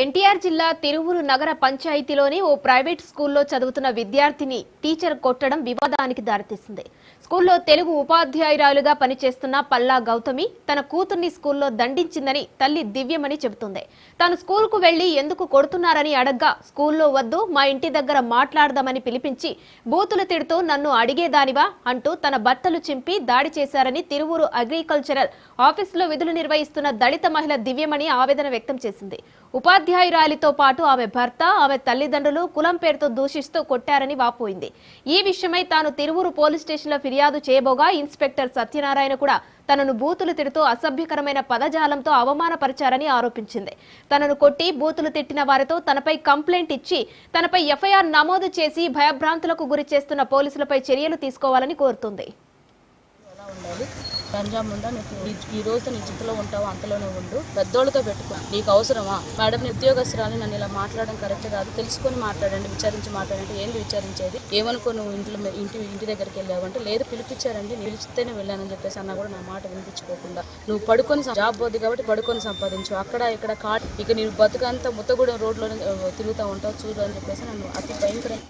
ఎన్టీఆర్ జిల్లా తిరువురు నగర పంచాయతీలోని ఓ ప్రైవేట్ స్కూల్లో చదువుతున్న విద్యార్థిని టీచర్ కొట్టడం వివాదానికి దారితీసింది. స్కూల్లో తెలుగు ఉపాధ్యాయురాలుగా పనిచేస్తున్న పల్లా గౌతమి తన కూతుర్ని స్కూల్లో దండించిందని తల్లి దివ్యమణి చెబుతుంది. తాను స్కూల్కు వెళ్లి ఎందుకు కొడుతున్నారని అడగ్గా స్కూల్లో వద్దు, మా ఇంటి దగ్గర మాట్లాడదామని పిలిపించి బూతులు తిడుతూ నన్ను అడిగేదానివా అంటూ తన బట్టలు చింపి దాడి చేశారని తిరువురు అగ్రికల్చరల్ ఆఫీసులో విధులు నిర్వహిస్తున్న దళిత మహిళ దివ్యమణి ఆవేదన వ్యక్తం చేసింది. ఉపాధ్యాయురాలితో పాటు ఆమె భర్త, ఆమె తల్లిదండ్రులు కులం పేరుతో దూషిస్తూ కొట్టారని వాపోయింది. ఈ విషయమై తాను తిరువురు పోలీస్ స్టేషన్లో ఫిర్యాదు చేయబోగా ఇన్స్పెక్టర్ సత్యనారాయణ కూడా తనను బూతులు తిడుతూ అసభ్యకరమైన పదజాలంతో అవమానపరిచారని ఆరోపించింది. తనను కొట్టి బూతులు తిట్టిన వారితో తనపై కంప్లైంట్ ఇచ్చి తనపై ఎఫ్ఐఆర్ నమోదు చేసి భయభ్రాంతులకు గురి చేస్తున్న పోలీసులపై చర్యలు తీసుకోవాలని కోరుతుంది. గంజాముండా నీకు ఈ రోజు నీ చింతలో ఉంటావు, అంతలోనే ఉండు, పెద్దోళ్ళతో పెట్టుకో, నీకు అవసరమా మేడం, నీ ఉద్యోగస్తురాలు నన్ను ఇలా మాట్లాడడం కరెక్ట్ కాదు, తెలుసుకొని మాట్లాడండి, విచారించి మాట్లాడండి. ఏంది విచారించేది, ఏమనుకో నువ్వు ఇంటి దగ్గరికి వెళ్ళావంటే లేదు పిలిపించారండి, పిలిస్తేనే వెళ్ళానని చెప్పేసి అన్నా కూడా నా మాట వినిపించుకోకుండా నువ్వు పడుకొని జాబ్ పోద్ది కాబట్టి పడుకొని సంపాదించు, అక్కడ ఇక్కడ ఇక నేను బతుకంతా ముత్తగూడెం రోడ్లోనే తిరుగుతూ ఉంటావు చూడు అని చెప్పేసి నన్ను అతి భయంకరంగా